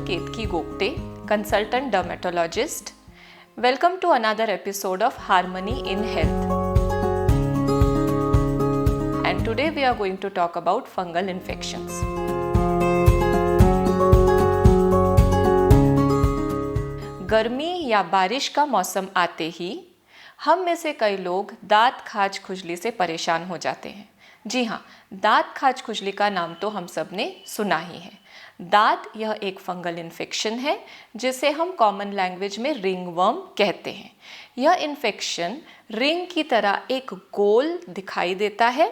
Ketki Gopte, consultant dermatologist. Welcome to another episode of Harmony in Health. And today we are going to talk about fungal infections. गर्मी या बारिश का मौसम आते ही हम में से कई लोग दांत खाज खुजली से परेशान हो जाते हैं। जी हाँ, दांत खाज खुजली का नाम तो हम सब ने सुना ही है। दांत यह एक फंगल इन्फेक्शन है जिसे हम कॉमन लैंग्वेज में रिंगवर्म कहते हैं। यह इन्फेक्शन रिंग की तरह एक गोल दिखाई देता है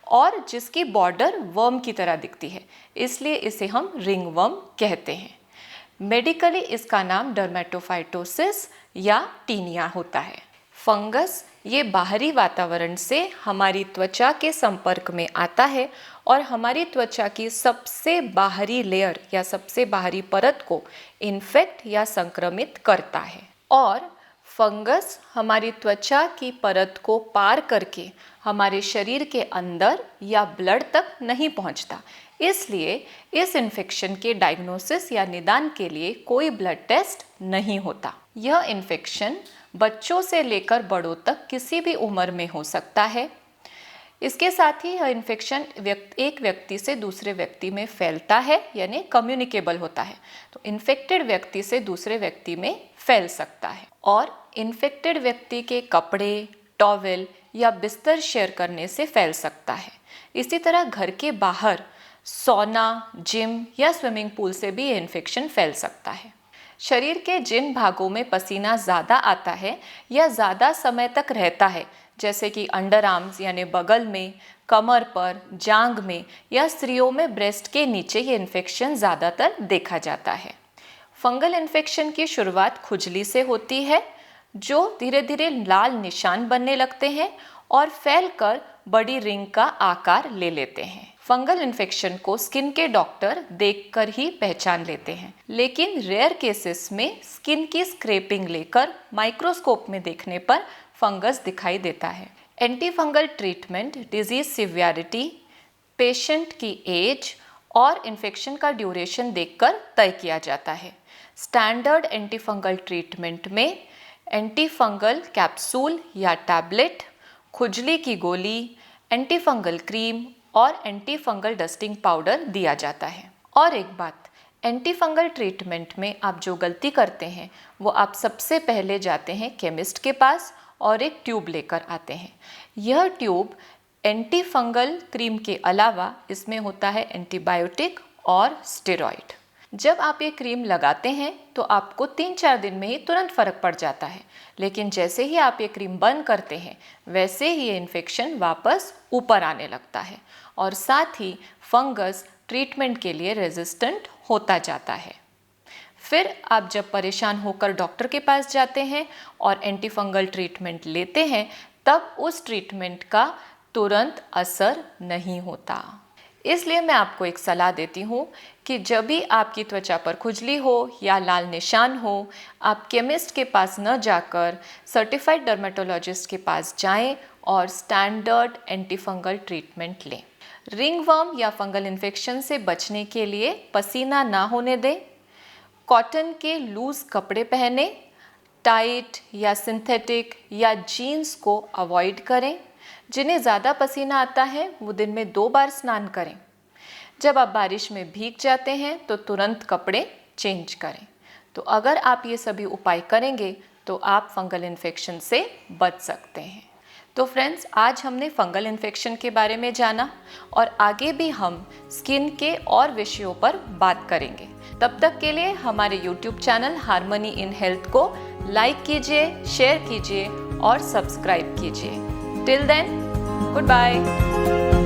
और जिसकी बॉर्डर वर्म की तरह दिखती है, इसलिए इसे हम रिंगवर्म कहते हैं। मेडिकली इसका नाम डर्मेटोफाइटोसिस या टीनिया होता है। फंगस ये बाहरी वातावरण से हमारी त्वचा के संपर्क में आता है और हमारी त्वचा की सबसे बाहरी लेयर या सबसे बाहरी परत को इन्फेक्ट या संक्रमित करता है। और फंगस हमारी त्वचा की परत को पार करके हमारे शरीर के अंदर या ब्लड तक नहीं पहुंचता, इसलिए इस इन्फेक्शन के डायग्नोसिस या निदान के लिए कोई ब्लड टेस्ट नहीं होता। यह इन्फेक्शन बच्चों से लेकर बड़ों तक किसी भी उम्र में हो सकता है। इसके साथ ही यह इन्फेक्शन एक व्यक्ति से दूसरे व्यक्ति में फैलता है, यानी कम्युनिकेबल होता है। तो इन्फेक्टेड व्यक्ति से दूसरे व्यक्ति में फैल सकता है और इन्फेक्टेड व्यक्ति के कपड़े, टॉवेल या बिस्तर शेयर करने से फैल सकता है। इसी तरह घर के बाहर सौना, जिम या स्विमिंग पूल से भी ये इन्फेक्शन फैल सकता है। शरीर के जिन भागों में पसीना ज़्यादा आता है या ज़्यादा समय तक रहता है, जैसे कि अंडर आर्म्स यानी बगल में, कमर पर, जांघ में या स्त्रियों में ब्रेस्ट के नीचे ये इन्फेक्शन ज़्यादातर देखा जाता है। फंगल इन्फेक्शन की शुरुआत खुजली से होती है, जो धीरे धीरे लाल निशान बनने लगते हैं और फैलकर बड़ी रिंग का आकार ले लेते हैं। फंगल इन्फेक्शन को स्किन के डॉक्टर देखकर ही पहचान लेते हैं, लेकिन रेयर केसेस में स्किन की स्क्रैपिंग लेकर माइक्रोस्कोप में देखने पर फंगस दिखाई देता है। Anti fungal treatment disease severity, patient की एज और इन्फेक्शन का ड्यूरेशन देखकर तय किया जाता है। स्टैंडर्ड एंटी फंगल ट्रीटमेंट में एंटी फंगल कैप्सूल या टैबलेट, खुजली की गोली, एंटी फंगल क्रीम और एंटी फंगल डस्टिंग पाउडर दिया जाता है। और एक बात, एंटी फंगल ट्रीटमेंट में आप जो गलती करते हैं वो आप सबसे पहले जाते हैं केमिस्ट के पास और एक ट्यूब लेकर आते हैं। यह ट्यूब एंटी फंगल क्रीम के अलावा इसमें होता है एंटीबायोटिक और स्टेरॉइड। जब आप ये क्रीम लगाते हैं तो आपको 3-4 दिन में ही तुरंत फ़र्क पड़ जाता है, लेकिन जैसे ही आप ये क्रीम बंद करते हैं वैसे ही ये इन्फेक्शन वापस ऊपर आने लगता है और साथ ही फंगस ट्रीटमेंट के लिए रेजिस्टेंट होता जाता है। फिर आप जब परेशान होकर डॉक्टर के पास जाते हैं और एंटी फंगल ट्रीटमेंट लेते हैं, तब उस ट्रीटमेंट का तुरंत असर नहीं होता। इसलिए मैं आपको एक सलाह देती हूँ कि जब भी आपकी त्वचा पर खुजली हो या लाल निशान हो, आप केमिस्ट के पास न जाकर सर्टिफाइड डर्मेटोलॉजिस्ट के पास जाएं और स्टैंडर्ड एंटीफंगल ट्रीटमेंट लें। रिंगवर्म या फंगल इन्फेक्शन से बचने के लिए पसीना ना होने दें, कॉटन के लूज कपड़े पहने, टाइट या सिंथेटिक या जीन्स को अवॉइड करें। जिन्हें ज़्यादा पसीना आता है वो दिन में 2 बार स्नान करें। जब आप बारिश में भीग जाते हैं तो तुरंत कपड़े चेंज करें। तो अगर आप ये सभी उपाय करेंगे तो आप फंगल इन्फेक्शन से बच सकते हैं। तो फ्रेंड्स, आज हमने फंगल इन्फेक्शन के बारे में जाना और आगे भी हम स्किन के और विषयों पर बात करेंगे। तब तक के लिए हमारे YouTube channel harmony in health को लाइक कीजिए, शेयर कीजिए और सब्सक्राइब कीजिए। Till then, goodbye.